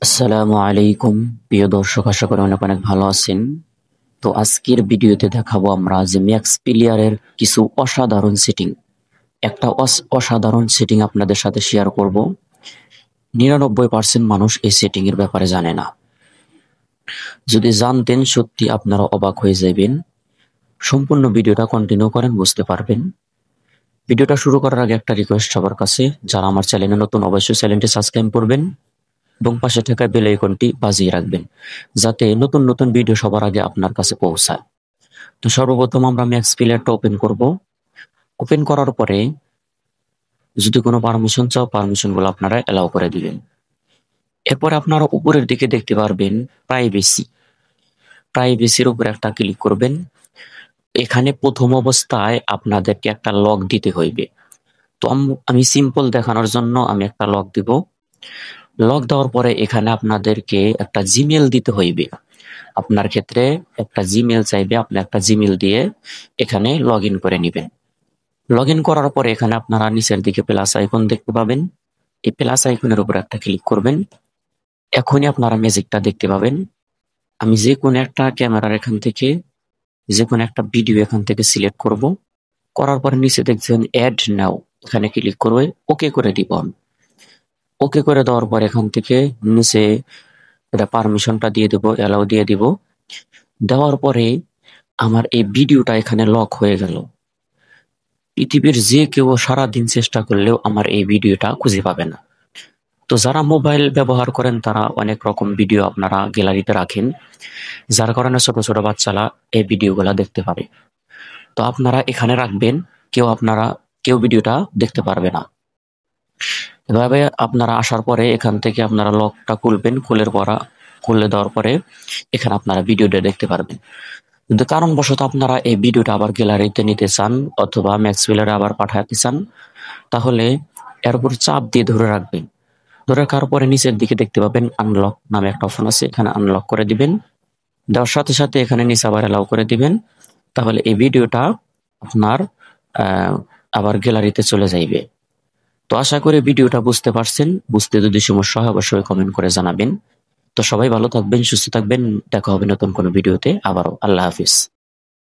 আসসালামু আলাইকুম প্রিয় দর্শক, আশা করি অনেক অনেক ভালো আছেন। তো আজকের ভিডিওতে দেখাবো আমরা যে ম্যাক্স প্লেয়ারের কিছু অসাধারণ সেটিং, একটা অসাধারণ সেটিং আপনাদের সাথে শেয়ার করব। 99% মানুষ এই সেটিং এর ব্যাপারে জানে না। যদি জানতেন সত্যি আপনারা অবাক হয়ে যাবেন। সম্পূর্ণ ভিডিওটা কন্টিনিউ করেন, বুঝতে পারবেন। ভিডিওটা শুরু করার আগে একটা রিকোয়েস্ট সবার কাছে, যারা আমার চ্যানেলে নতুন অবশ্যই চ্যানেলটি সাবস্ক্রাইব করবেন এবং পাশে থাকা বেল আইকনটি বাজিয়ে রাখবেন, যাতে নতুন নতুন ভিডিও সবার আগে আপনার কাছে পৌঁছায়। তো সর্বপ্রথম আমরা ম্যাক্স প্লেয়ারটা ওপেন করব। ওপেন করার পরে যদি কোনো পারমিশন চাও, পারমিশন গুলো আপনারা এলাও করে দিবেন। এরপর আপনারা উপরের দিকে দেখতে পারবেন প্রাইভেসি। প্রাইভেসির উপরে একটা ক্লিক করবেন। এখানে প্রথম অবস্থায় আপনাদেরকে একটা লক দিতে হইবে। তো আমি সিম্পল দেখানোর জন্য আমি একটা লক দিব। লক দেওয়ার পরে এখানে আপনাদেরকে একটা জিমেল দিতে হইবে। আপনার ক্ষেত্রে একটা জিমেল চাইবে, আপনি একটা জিমেল দিয়ে এখানে লগ ইন করে নেবেন। লগ ইন করার পরে এখানে আপনারা নিচের দিকে প্লাস আইকন দেখতে পাবেন। এই প্লাস আইকনের উপর একটা ক্লিক করবেন। এখনই আপনারা ম্যাজিকটা দেখতে পাবেন। আমি যে কোনো একটা ক্যামেরার এখান থেকে যে কোনো একটা ভিডিও এখান থেকে সিলেক্ট করব। করার পরে নিচে দেখছেন অ্যাড নাও, এখানে ক্লিক করে ওকে করে দিব। ওকে করে দেওয়ার পর এখান থেকে নিচে এটা পারমিশনটা দিয়ে দেব, অ্যালাউ দিয়ে দিব। দেওয়ার পরে আমার এই ভিডিওটা এখানে লক হয়ে গেল। পৃথিবীর যে কেউ সারাদিন চেষ্টা করলেও আমার এই ভিডিওটা খুঁজে পাবে না। তো যারা মোবাইল ব্যবহার করেন তারা অনেক রকম ভিডিও আপনারা গ্যালারিতে রাখেন, যার কারণে ছোট ছোট বাচ্চারা এই ভিডিওগুলা দেখতে পাবে। তো আপনারা এখানে রাখবেন, কেউ ভিডিওটা দেখতে পারবে না। এভাবে আপনারা আসার পরে এখান থেকে আপনারা লকটা খুলবেন, খুলে দেওয়ার পরে এখানে আপনারা ভিডিওটা দেখতে পারবেন। কিন্তু কারণবশত আপনারা এই ভিডিওটা আবার গ্যালারিতে নিতে চান অথবা ম্যাক্স প্লেয়ারে আবার পাঠাতে চান, তাহলে এর উপর চাপ দিয়ে ধরে রাখবেন। ধরে রাখার পরে নিচের দিকে দেখতে পাবেন আনলক নামে একটা অপশন আছে, এখানে আনলক করে দিবেন। দেওয়ার সাথে সাথে এখানে নিচে আবার এলাও করে দিবেন। তাহলে এই ভিডিওটা আপনার আবার গ্যালারিতে চলে যাইবে। তো আশা করি ভিডিওটা বুঝতে পারছেন। বুঝতে যদি সমস্যা হয় অবশ্যই কমেন্ট করে জানাবেন। তো সবাই ভালো থাকবেন, সুস্থ থাকবেন। দেখা হবে নতুন কোনো ভিডিওতে আবারও। আল্লাহ হাফিজ।